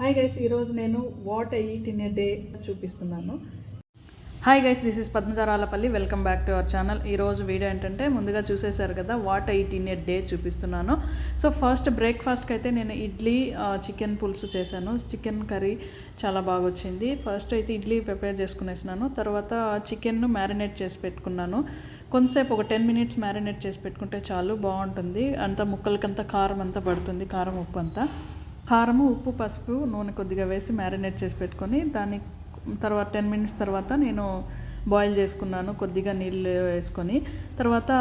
Hi guys, ఈరోజు నేను what I eat in a day చూపిస్తున్నాను. Hi guys, this is Padmaja Ralapalli. Welcome back to our channel. ఈరోజు video ఏంటంటే ముందుగా చూసేశారు కదా, what I eat in a day చూపిస్తున్నాను. సో ఫస్ట్ బ్రేక్ఫాస్ట్కి అయితే నేను ఇడ్లీ చికెన్ పులుసు చేశాను. చికెన్ కర్రీ చాలా బాగా వచ్చింది. ఫస్ట్ అయితే ఇడ్లీ ప్రిపేర్ చేసుకునేసినాను. తర్వాత చికెన్ను మ్యారినేట్ చేసి పెట్టుకున్నాను. కొంతసేపు ఒక 10 minutes మ్యారినేట్ చేసి పెట్టుకుంటే చాలు, బాగుంటుంది. అంతా ముక్కలకంతా కారం అంతా పడుతుంది, కారం ఉప్పు అంతా. కారము, ఉప్పు, పసుపు, నూనె కొద్దిగా వేసి మ్యారినేట్ చేసి పెట్టుకొని దాని తర్వాత 10 minutes తర్వాత నేను బాయిల్ చేసుకున్నాను, కొద్దిగా నీళ్ళు వేసుకొని. తర్వాత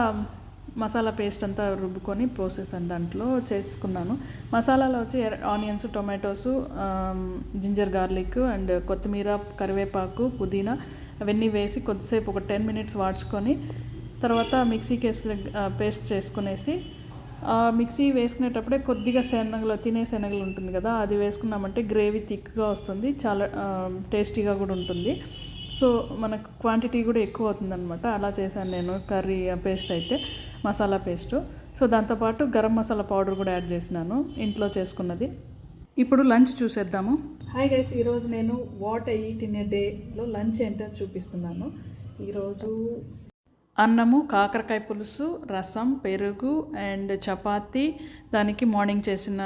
మసాలా పేస్ట్ అంతా రుబ్బుకొని పోసేసాను, దాంట్లో చేసుకున్నాను. మసాలాలో వచ్చి onions, tomatoes, ginger garlic and కొత్తిమీర, కరివేపాకు, పుదీనా అవన్నీ వేసి కొద్దిసేపు ఒక 10 minutes వాడ్చుకొని తర్వాత మిక్సీకి వేసి పేస్ట్ చేసుకునేసి, మిక్సీ వేసుకునేటప్పుడే కొద్దిగా శనగలు, తినే శనగలు ఉంటుంది కదా, అది వేసుకున్నామంటే గ్రేవీ థిక్గా వస్తుంది, చాలా టేస్టీగా కూడా ఉంటుంది. సో మనకు క్వాంటిటీ కూడా ఎక్కువ అవుతుందన్నమాట. అలా చేశాను నేను కర్రీ పేస్ట్ అయితే, మసాలా పేస్టు. సో దాంతోపాటు గరం మసాలా పౌడర్ కూడా యాడ్ చేసినాను, ఇంట్లో చేసుకున్నది. ఇప్పుడు లంచ్ చూసేద్దాము. హాయ్ గైస్, ఈరోజు నేను వాట్ ఐ ఈట్ ఇన్ ఏ డేలో లంచ్ ఏంటో చూపిస్తున్నాను. ఈరోజు అన్నము, కాకరకాయ పులుసు, రసం, పెరుగు అండ్ చపాతీ, దానికి మార్నింగ్ చేసిన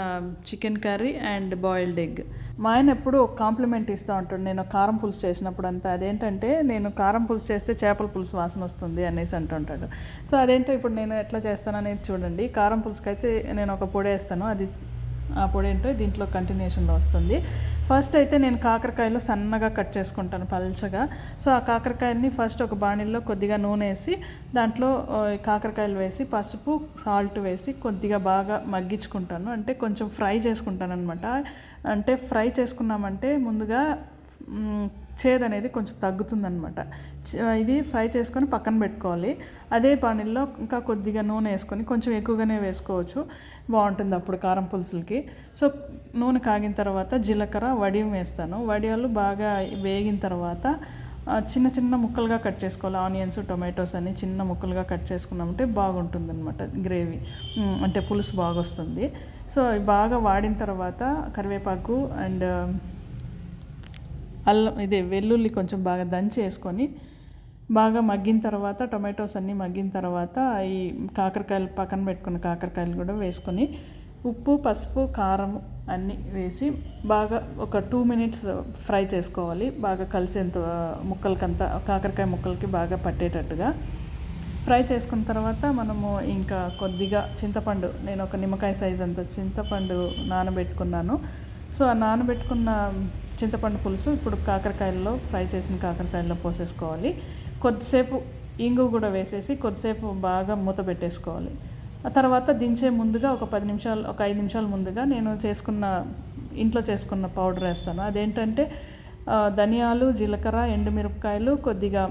chicken curry and boiled egg. మా ఆయన ఎప్పుడు ఒక కాంప్లిమెంట్ ఇస్తూ ఉంటాడు నేను కారం పులుసు చేసినప్పుడు అంతా. అదేంటంటే, నేను కారం పులుసు చేస్తే చేపల పులుసు వాసన వస్తుంది అనేసి అంటుంటాడు. సో అదేంటో ఇప్పుడు నేను ఎట్లా చేస్తాను అనేది చూడండి. కారం పులుసుకి అయితే నేను ఒక పొడి వేస్తాను, అది ఆ పొడి ఏంటో దీంట్లో కంటిన్యూషన్లో వస్తుంది. ఫస్ట్ అయితే నేను కాకరకాయలు సన్నగా కట్ చేసుకుంటాను, పల్చగా. సో ఆ కాకరకాయలని ఫస్ట్ ఒక బాణీల్లో కొద్దిగా నూనె వేసి దాంట్లో కాకరకాయలు వేసి పసుపు, సాల్ట్ వేసి కొద్దిగా బాగా మగ్గించుకుంటాను. అంటే కొంచెం ఫ్రై చేసుకుంటాను అనమాట. అంటే ఫ్రై చేసుకున్నామంటే ముందుగా చేదు అనేది కొంచెం తగ్గుతుందనమాట. ఇది ఫ్రై చేసుకొని పక్కన పెట్టుకోవాలి. అదే పానీల్లో ఇంకా కొద్దిగా నూనె వేసుకొని, కొంచెం ఎక్కువగానే వేసుకోవచ్చు, బాగుంటుంది అప్పుడు కారం పులుసులకి. సో నూనె కాగిన తర్వాత జీలకర్ర, వడియం వేస్తాను. వడియాలు బాగా వేగిన తర్వాత చిన్న చిన్న ముక్కలుగా కట్ చేసుకోవాలి. ఆనియన్స్, టొమాటోస్ అన్ని చిన్న ముక్కలుగా కట్ చేసుకున్నామంటే బాగుంటుంది అనమాట గ్రేవీ, అంటే పులుసు బాగా వస్తుంది. సో బాగా వాడిన తర్వాత కరివేపాకు అండ్ అల్లం, ఇదే వెల్లుల్లి కొంచెం బాగా దంచి వేసుకొని బాగా మగ్గిన తర్వాత, టొమాటోస్ అన్నీ మగ్గిన తర్వాత ఈ కాకరకాయలు, పక్కన పెట్టుకున్న కాకరకాయలు కూడా వేసుకొని ఉప్పు, పసుపు, కారం అన్నీ వేసి బాగా ఒక 2 minutes ఫ్రై చేసుకోవాలి. బాగా కలిసేంత ముక్కలకంతా, కాకరకాయ ముక్కలకి బాగా పట్టేటట్టుగా ఫ్రై చేసుకున్న తర్వాత మనము ఇంకా కొద్దిగా చింతపండు, నేను ఒక నిమ్మకాయ సైజ్ అంత చింతపండు నానబెట్టుకున్నాను. సో ఆ నానబెట్టుకున్న చింతపండు పులుసు ఇప్పుడు కాకరకాయల్లో, ఫ్రై చేసిన కాకరకాయల్లో పోసేసుకోవాలి. కొద్దిసేపు ఇంగు కూడా వేసేసి కొద్దిసేపు బాగా మూత పెట్టేసుకోవాలి. ఆ తర్వాత దించే ముందుగా ఒక 5 నిమిషాల ముందుగా నేను ఇంట్లో చేసుకున్న పౌడర్ వేస్తాను. అదేంటంటే ధనియాలు, జీలకర్ర, ఎండుమిరపకాయలు, కొద్దిగా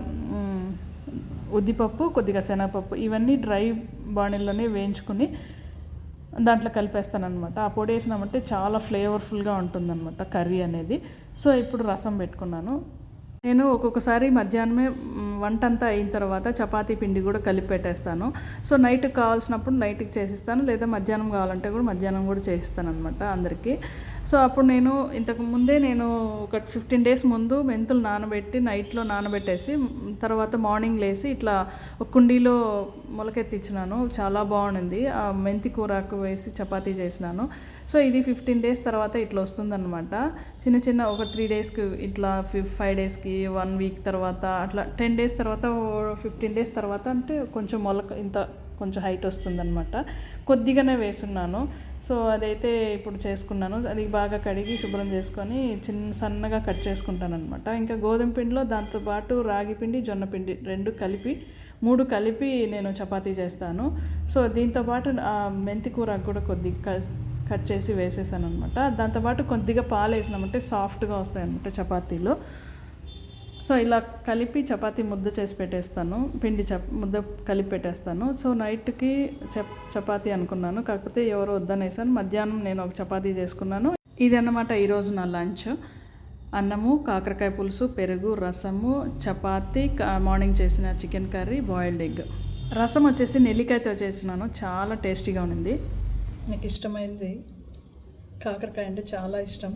ఉద్దిపప్పు, కొద్దిగా శనగపప్పు, ఇవన్నీ డ్రై బాణీల్లోనే వేయించుకుని దాంట్లో కలిపేస్తాను అనమాట. ఆ పొడి వేసినామంటే చాలా ఫ్లేవర్ఫుల్గా ఉంటుందన్నమాట కర్రీ అనేది. సో ఇప్పుడు రసం పెట్టుకున్నాను. నేను ఒక్కొక్కసారి మధ్యాహ్నమే వంట అంతా అయిన తర్వాత చపాతీ పిండి కూడా కలిపి పెట్టేస్తాను. సో నైట్కి కావాల్సినప్పుడు నైట్కి చేసిస్తాను, లేదా మధ్యాహ్నం కావాలంటే కూడా మధ్యాహ్నం కూడా చేసిస్తాను అనమాట అందరికీ. సో అప్పుడు నేను ఇంతకు ముందే ఒక 15 days ముందు మెంతులు నానబెట్టి నైట్లో నానబెట్టేసి తర్వాత మార్నింగ్ లేసి ఇట్లా ఒక కుండీలో మొలకెత్తిచ్చినాను. చాలా బాగుంది. ఆ మెంతి కూరకు వేసి చపాతీ చేసినాను. సో ఇది 15 days తర్వాత ఇట్లా వస్తుందన్నమాట. చిన్న ఒక 3 daysకి ఇట్లా, 5 daysకి, 1 week తర్వాత, అట్లా 10 days తర్వాత, 15 days తర్వాత అంటే కొంచెం ఇంత కొంచెం హైట్ వస్తుందన్నమాట. కొద్దిగానే వేస్తున్నాను. సో అదైతే ఇప్పుడు చేసుకున్నాను. అది బాగా కడిగి శుభ్రం చేసుకొని సన్నగా కట్ చేసుకుంటాను అనమాట. ఇంకా గోధుమ పిండిలో దాంతోపాటు రాగి పిండి, జొన్న పిండి 3 కలిపి నేను చపాతీ చేస్తాను. సో దీంతోపాటు మెంతి కూర కూడా కొద్దిగా కట్ చేసి వేసేసాను అనమాట. దాంతోపాటు కొద్దిగా పాలు వేసినామంటే సాఫ్ట్గా వస్తాయి అనమాట చపాతీలో. సో ఇలా కలిపి చపాతీ ముద్ద చేసి పెట్టేస్తాను, పిండి ముద్ద కలిపి పెట్టేస్తాను. సో నైట్కి చపాతీ అనుకున్నాను, కాకపోతే ఎవరో వద్దనేసాను. మధ్యాహ్నం నేను ఒక చపాతీ చేసుకున్నాను. ఇది అన్నమాట ఈరోజు నా లంచ్. అన్నము, కాకరకాయ పులుసు, పెరుగు, రసము, చపాతీ, మార్నింగ్ చేసిన చికెన్ కర్రీ, బాయిల్డ్ ఎగ్. రసం వచ్చేసి నెల్లికాయతో చేసినాను, చాలా టేస్టీగా ఉంది. నాకు ఇష్టమైంది కాకరకాయ అంటే చాలా ఇష్టం.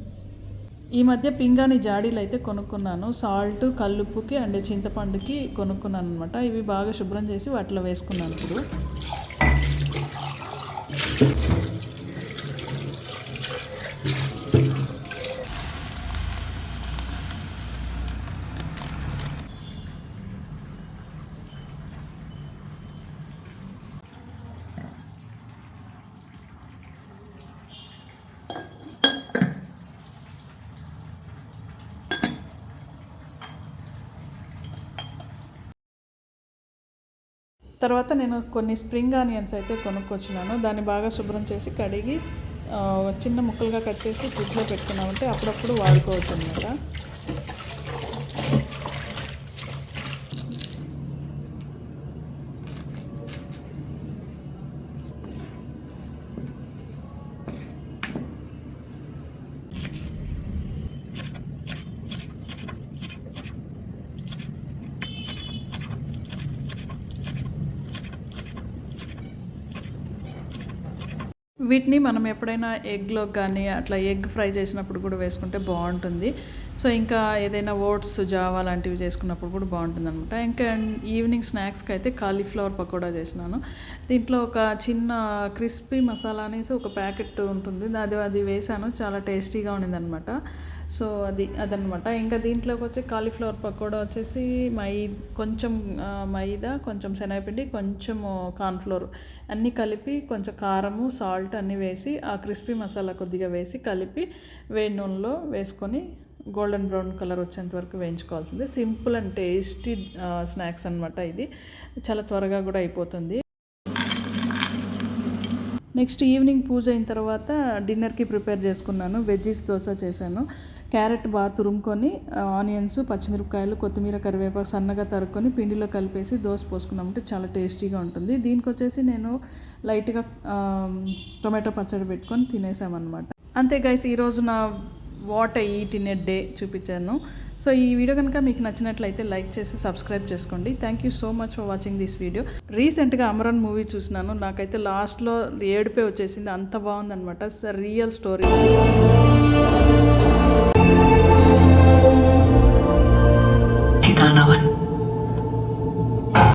ఈ మధ్య పింగాణి జాడీలు అయితే కొనుక్కున్నాను. సాల్ట్, కల్లుప్పుకి అండ్ చింతపండుకి కొనుక్కున్నాను అనమాట. ఇవి బాగా శుభ్రం చేసి వాటిలో వేసుకున్నాను ఇప్పుడు. తర్వాత నేను కొన్ని స్ప్రింగ్ ఆనియన్స్ అయితే కొనుక్కొచ్చినాను. దాన్ని బాగా శుభ్రం చేసి కడిగి చిన్న ముక్కలుగా కట్ చేసి ఫ్రిడ్జ్లో పెట్టుకున్నామంటే అప్పుడప్పుడు వాడుకోవచ్చు అన్నమాట. వీటిని మనం ఎప్పుడైనా ఎగ్లో కానీ అట్లా ఎగ్ ఫ్రై చేసినప్పుడు కూడా వేసుకుంటే బాగుంటుంది. సో ఇంకా ఏదైనా ఓట్స్ జావా లాంటివి చేసుకున్నప్పుడు కూడా బాగుంటుంది అనమాట. ఇంకా ఈవినింగ్ స్నాక్స్కి అయితే కాలీఫ్లవర్ పకోడా చేసినాను. దీంట్లో ఒక చిన్న క్రిస్పీ మసాలా అనేసి ఒక ప్యాకెట్ ఉంటుంది, అది వేసాను. చాలా టేస్టీగా ఉండిందనమాట. సో అదనమాట. ఇంకా దీంట్లోకి వచ్చి కాలీఫ్లవర్ పకోడా వచ్చేసి కొంచెం మైదా, కొంచెం శనగపిండి, కొంచెం కార్న్ఫ్లోర్ అన్నీ కలిపి కొంచెం కారము, సాల్ట్ అన్నీ వేసి ఆ క్రిస్పీ మసాలా కొద్దిగా వేసి కలిపి వేడి నూనెలో వేసుకొని గోల్డెన్ బ్రౌన్ కలర్ వచ్చేంత వరకు వేయించుకోవాల్సిందే. సింపుల్ అండ్ టేస్టీ స్నాక్స్ అనమాట. ఇది చాలా త్వరగా కూడా అయిపోతుంది. నెక్స్ట్ ఈవినింగ్ పూజ అయిన తర్వాత డిన్నర్కి ప్రిపేర్ చేసుకున్నాను. వెజ్జీస్ దోశ చేశాను. క్యారెట్ బాగా తురుముకొని ఆనియన్స్, పచ్చిమిరపకాయలు, కొత్తిమీర, కరివేపాకు సన్నగా తరుక్కొని పిండిలో కలిపేసి దోశ పోసుకున్నామంటే చాలా టేస్టీగా ఉంటుంది. దీనికి వచ్చేసి నేను లైట్గా టొమాటో పచ్చడి పెట్టుకొని తినేసామన్నమాట. అంతే గైస్, ఈరోజు నా what I eat in a day చూపించాను. సో ఈ వీడియో కనుక మీకు నచ్చినట్లయితే లైక్ చేసి సబ్స్క్రైబ్ చేసుకోండి. Thank you so much for watching this video. రీసెంట్గా అమరన్ మూవీ చూసినాను. నాకైతే లాస్ట్లో ఏడుపే వచ్చేసింది, అంత బాగుందనమాట. Real story.